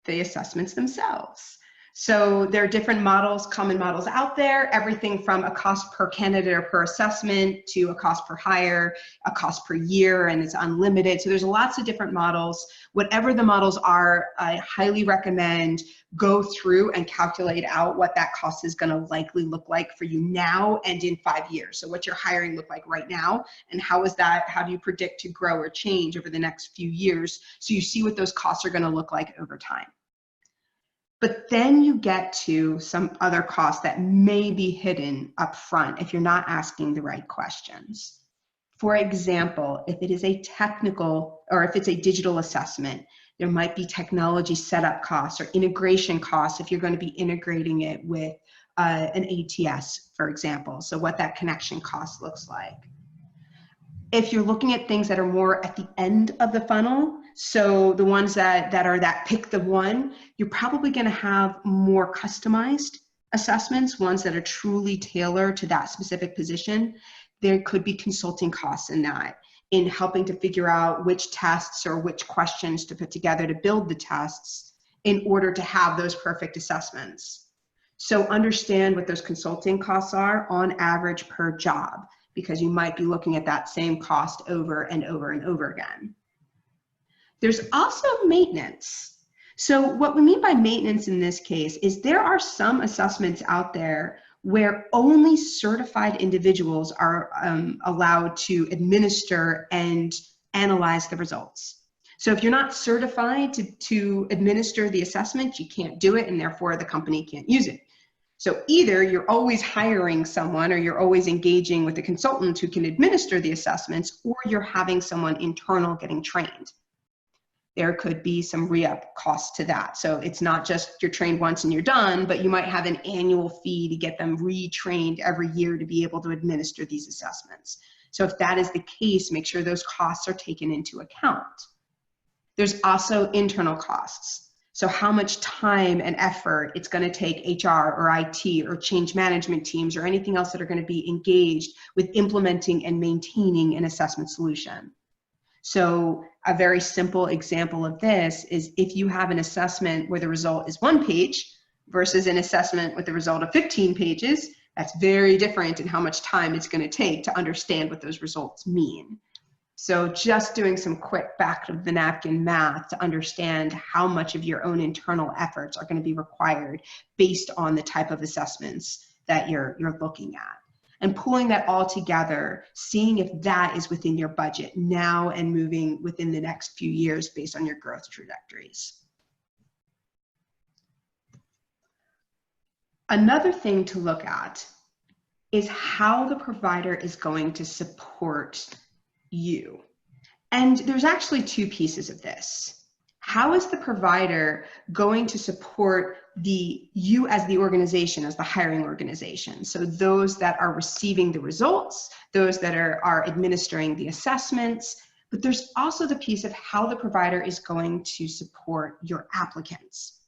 the assessments themselves. So there are different models, common models out there, everything from a cost per candidate or per assessment to a cost per hire, a cost per year, and it's unlimited. So there's lots of different models. Whatever the models are, I highly recommend go through and calculate out what that cost is going to likely look like for you now and in 5 years. So what's your hiring look like right now, and how do you predict to grow or change over the next few years, so you see what those costs are going to look like over time. But then you get to some other costs that may be hidden up front if you're not asking the right questions. For example, if it is a technical or if it's a digital assessment, there might be technology setup costs or integration costs if you're going to be integrating it with an ATS, for example. So what that connection cost looks like. If you're looking at things that are more at the end of the funnel, so the ones that are that pick the one, you're probably going to have more customized assessments, ones that are truly tailored to that specific position. There could be consulting costs in that, in helping to figure out which tests or which questions to put together to build the tests in order to have those perfect assessments. So understand what those consulting costs are on average per job, because you might be looking at that same cost over and over and over again. There's also maintenance. So what we mean by maintenance in this case is there are some assessments out there where only certified individuals are allowed to administer and analyze the results. So if you're not certified to administer the assessment, you can't do it, and therefore the company can't use it. So either you're always hiring someone or you're always engaging with a consultant who can administer the assessments, or you're having someone internal getting trained. There could be some re-up costs to that. So it's not just you're trained once and you're done, but you might have an annual fee to get them retrained every year to be able to administer these assessments. So if that is the case, make sure those costs are taken into account. There's also internal costs. So how much time and effort it's going to take HR or IT or change management teams or anything else that are going to be engaged with implementing and maintaining an assessment solution. So a very simple example of this is if you have an assessment where the result is 1 page versus an assessment with the result of 15 pages, that's very different in how much time it's going to take to understand what those results mean. So just doing some quick back of the napkin math to understand how much of your own internal efforts are going to be required based on the type of assessments that you're looking at. And pulling that all together, seeing if that is within your budget now and moving within the next few years based on your growth trajectories. Another thing to look at is how the provider is going to support you. And there's actually 2 pieces of this. How is the provider going to support you as the organization, as the hiring organization? So those that are receiving the results, those that are administering the assessments, but there's also the piece of how the provider is going to support your applicants.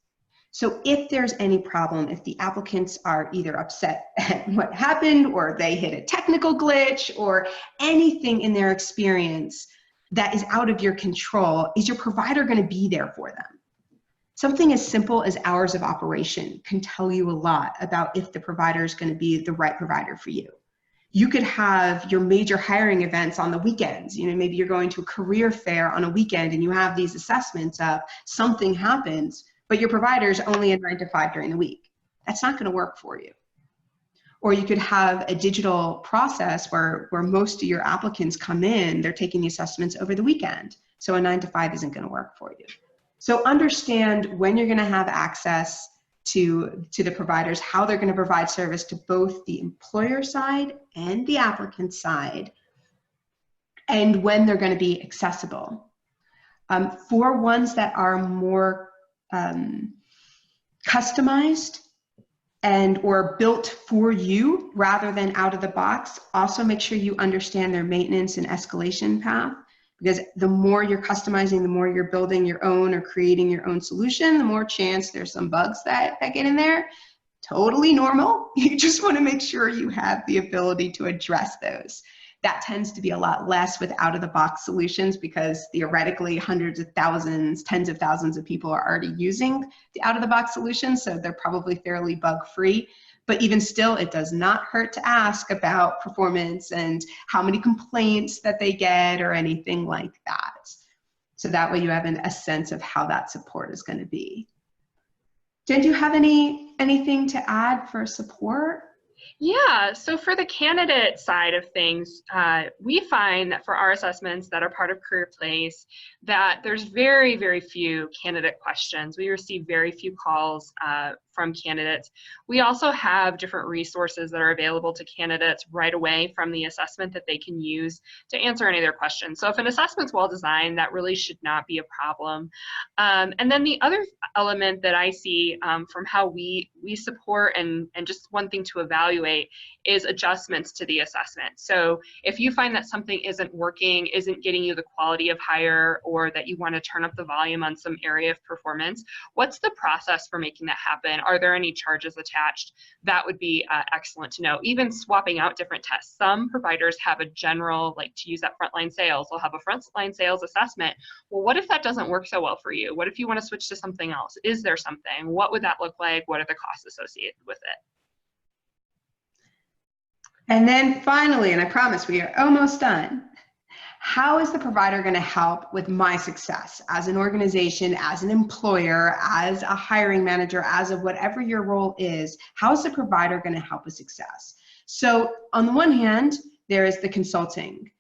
So if there's any problem, if the applicants are either upset at what happened or they hit a technical glitch or anything in their experience that is out of your control, is your provider going to be there for them? Something as simple as hours of operation can tell you a lot about if the provider is going to be the right provider for you. You could have your major hiring events on the weekends. You know, maybe you're going to a career fair on a weekend and you have these assessments up, something happens, but your provider is only a 9 to 5 during the week. That's not going to work for you. Or you could have a digital process where most of your applicants come in, they're taking the assessments over the weekend. So a 9 to 5 isn't going to work for you. So understand when you're going to have access to the providers, how they're going to provide service to both the employer side and the applicant side, and when they're going to be accessible. For ones that are more customized and or built for you rather than out of the box, also make sure you understand their maintenance and escalation path, because the more you're customizing, the more you're building your own or creating your own solution, the more chance there's some bugs that get in there. Totally normal. You just want to make sure you have the ability to address those. That tends to be a lot less with out-of-the-box solutions because theoretically hundreds of thousands, tens of thousands of people are already using the out-of-the-box solutions, so they're probably fairly bug-free. But even still, it does not hurt to ask about performance and how many complaints that they get or anything like that. So that way you have a sense of how that support is going to be. Jen, do you have anything to add for support?
Yeah, so for the candidate side of things, we find that for our assessments that are part of Career.Place, that there's very, very few candidate questions. We receive very few calls from candidates. We also have different resources that are available to candidates right away from the assessment that they can use to answer any of their questions. So if an assessment's well designed, that really should not be a problem. And then the other element that I see from how we support and just one thing to evaluate is adjustments to the assessment. So if you find that something isn't working, isn't getting you the quality of hire, or that you want to turn up the volume on some area of performance, what's the process for making that happen? Are there any charges attached? That would be excellent to know. Even swapping out different tests. Some providers have a general, like to use that frontline sales, they'll have a frontline sales assessment. Well, what if that doesn't work so well for you? What if you want to switch to something else? Is there something? What would that look like? What are the costs associated with it?
And then finally, and I promise we are almost done, how is the provider going to help with my success as an organization, as an employer, as a hiring manager, as of whatever your role is? How is the provider going to help with success? So on the one hand, there is the consulting.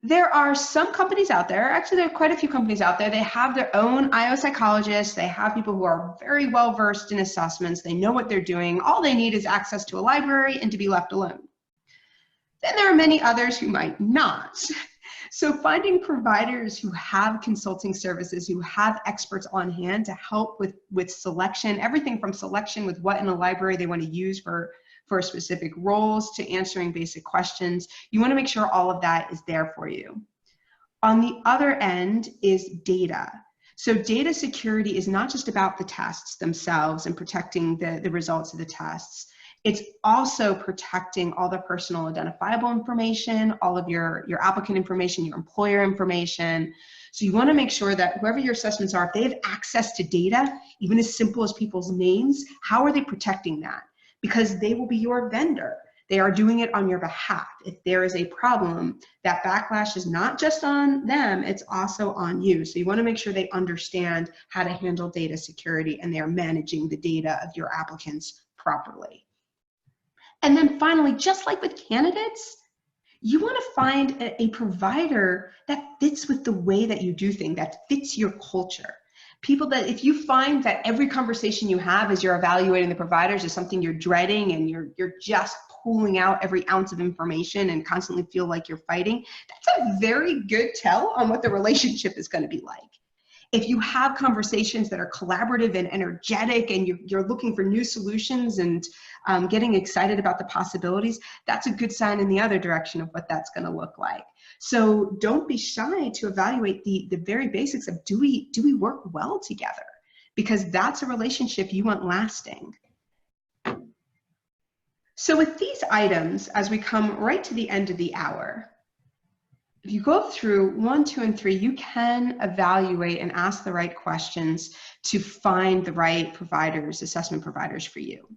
There are some companies out there, actually there are quite a few companies out there, they have their own IO psychologists, they have people who are very well versed in assessments, they know what they're doing, all they need is access to a library and to be left alone. Then there are many others who might not. So finding providers who have consulting services, who have experts on hand to help with selection, everything from selection with what in a library they want to use for specific roles to answering basic questions. You want to make sure all of that is there for you. On the other end is data. So data security is not just about the tests themselves and protecting the results of the tests. It's also protecting all the personal identifiable information, all of your applicant information, your employer information. So you want to make sure that whoever your assessments are, if they have access to data, even as simple as people's names, how are they protecting that? Because they will be your vendor. They are doing it on your behalf. If there is a problem, that backlash is not just on them, it's also on you. So you want to make sure they understand how to handle data security and they are managing the data of your applicants properly. And then finally, just like with candidates, you want to find a provider that fits with the way that you do things, that fits your culture. People that, if you find that every conversation you have as you're evaluating the providers is something you're dreading and you're just pulling out every ounce of information and constantly feel like you're fighting, that's a very good tell on what the relationship is going to be like. If you have conversations that are collaborative and energetic and you're looking for new solutions and getting excited about the possibilities, that's a good sign in the other direction of what that's going to look like. So don't be shy to evaluate the very basics of do we work well together? Because that's a relationship you want lasting. So with these items, as we come right to the end of the hour, if you go through 1, 2, and 3, you can evaluate and ask the right questions to find the right providers, assessment providers for you.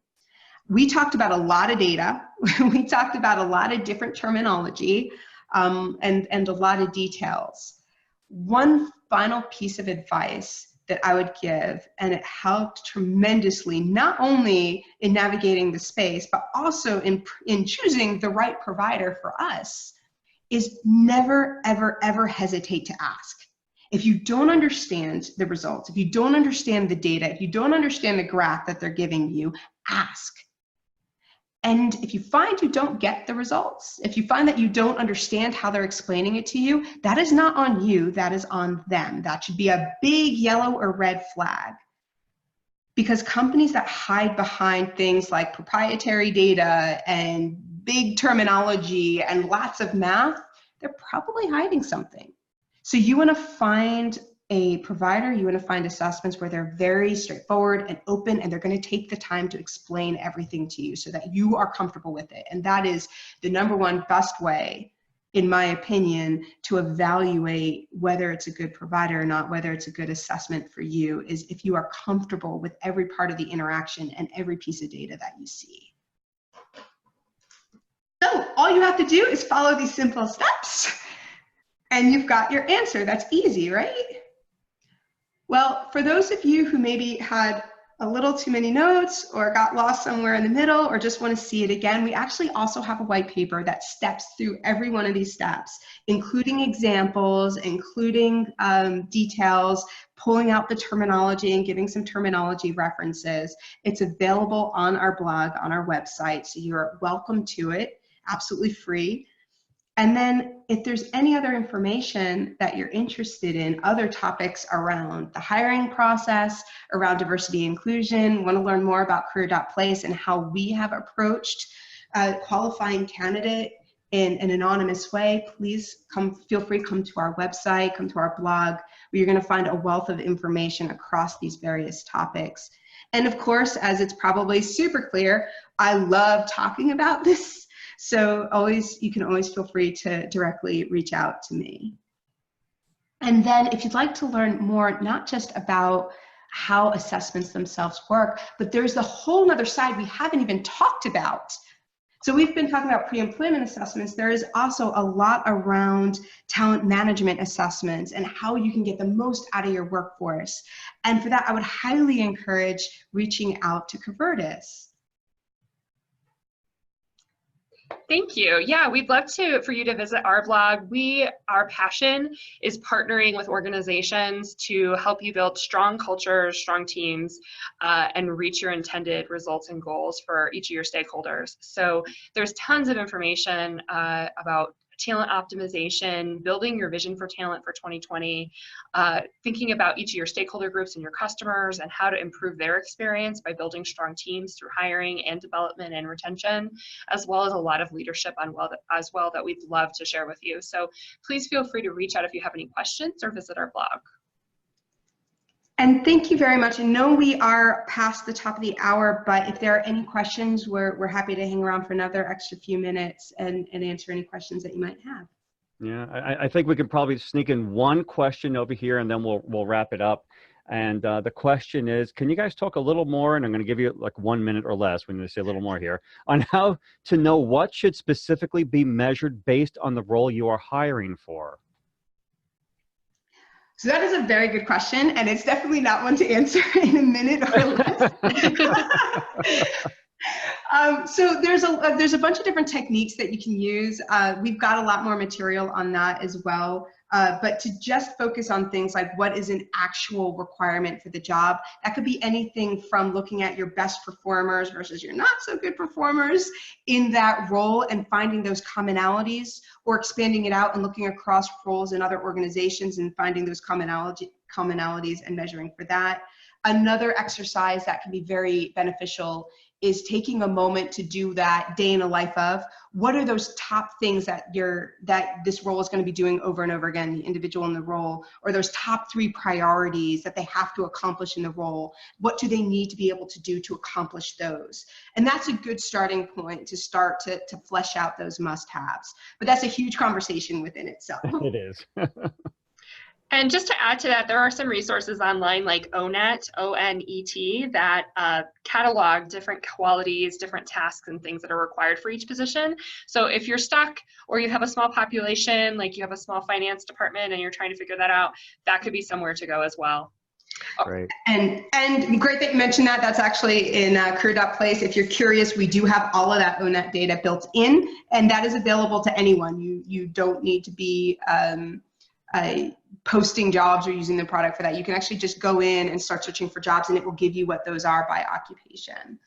We talked about a lot of data. We talked about a lot of different terminology and a lot of details. One final piece of advice that I would give, and it helped tremendously, not only in navigating the space, but also in choosing the right provider for us, is never, ever, ever hesitate to ask. If you don't understand the results, if you don't understand the data, if you don't understand the graph that they're giving you, ask. And if you find you don't get the results, if you find that you don't understand how they're explaining it to you, that is not on you, that is on them. That should be a big yellow or red flag. Because companies that hide behind things like proprietary data and big terminology and lots of math, they're probably hiding something. So you want to find a provider, you want to find assessments where they're very straightforward and open, and they're going to take the time to explain everything to you so that you are comfortable with it. And that is the number one best way, in my opinion, to evaluate whether it's a good provider or not, whether it's a good assessment for you, is if you are comfortable with every part of the interaction and every piece of data that you see. So all you have to do is follow these simple steps, and you've got your answer. That's easy, right? Well, for those of you who maybe had a little too many notes or got lost somewhere in the middle or just want to see it again, we actually also have a white paper that steps through every one of these steps, including examples, including details, pulling out the terminology and giving some terminology references. It's available on our blog, on our website, so you're welcome to it, absolutely free. And then if there's any other information that you're interested in, other topics around the hiring process, around diversity and inclusion, want to learn more about Career.Place and how we have approached qualifying candidate in an anonymous way, please feel free to come to our website, come to our blog, where you're going to find a wealth of information across these various topics. And of course, as it's probably super clear, I love talking about this. So you can always feel free to directly reach out to me. And then if you'd like to learn more, not just about how assessments themselves work, but there's a whole other side we haven't even talked about. So we've been talking about pre-employment assessments. There is also a lot around talent management assessments and how you can get the most out of your workforce. And for that, I would highly encourage reaching out to Corvirtus.
Thank you. Yeah, we'd love for you to visit our blog. Our passion is partnering with organizations to help you build strong cultures, strong teams, and reach your intended results and goals for each of your stakeholders. So there's tons of information about talent optimization, building your vision for talent for 2020, thinking about each of your stakeholder groups and your customers and how to improve their experience by building strong teams through hiring and development and retention, as well as a lot of leadership as well that we'd love to share with you. So please feel free to reach out if you have any questions or visit our blog.
And thank you very much. I know we are past the top of the hour, but if there are any questions, we're happy to hang around for another extra few minutes and answer any questions that you might have.
Yeah, I think we could probably sneak in one question over here, and then we'll wrap it up. And the question is, can you guys talk a little more, and I'm going to give you like 1 minute or less, when you say a little more here, on how to know what should specifically be measured based on the role you are hiring for?
So that is a very good question, and it's definitely not one to answer in a minute or less. So there's a bunch of different techniques that you can use. We've got a lot more material on that as well. But to just focus on things like what is an actual requirement for the job, that could be anything from looking at your best performers versus your not so good performers in that role and finding those commonalities, or expanding it out and looking across roles in other organizations and finding those commonalities and measuring for that. Another exercise that can be very beneficial is taking a moment to do that day in a life of, what are those top things that this role is going to be doing over and over again, the individual in the role, or those top 3 priorities that they have to accomplish in the role. What do they need to be able to do to accomplish those? And that's a good starting point to start to flesh out those must-haves. But that's a huge conversation within itself.
It is.
And just to add to that, there are some resources online like ONET, O-N-E-T, that catalog different qualities, different tasks and things that are required for each position. So if you're stuck, or you have a small population, like you have a small finance department and you're trying to figure that out, that could be somewhere to go as well.
Great.
And great that you mentioned that. That's actually in Career.Place. If you're curious, we do have all of that ONET data built in, and that is available to anyone. You don't need to be posting jobs or using the product for that. You can actually just go in and start searching for jobs, and it will give you what those are by occupation.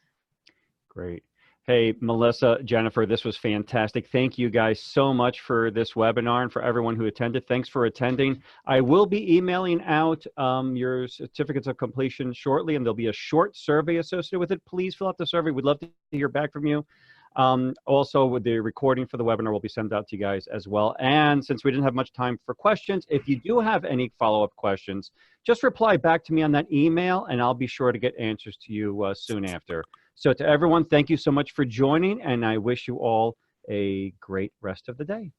Great. Hey, Melissa, Jennifer, this was fantastic. Thank you guys so much for this webinar, and for everyone who attended. Thanks for attending. I will be emailing out your certificates of completion shortly, and there'll be a short survey associated with it. Please fill out the survey. We'd love to hear back from you. Also, with the recording for the webinar will be sent out to you guys as well. And since we didn't have much time for questions, if you do have any follow-up questions, just reply back to me on that email, and I'll be sure to get answers to you soon after. So to everyone, thank you so much for joining, and I wish you all a great rest of the day.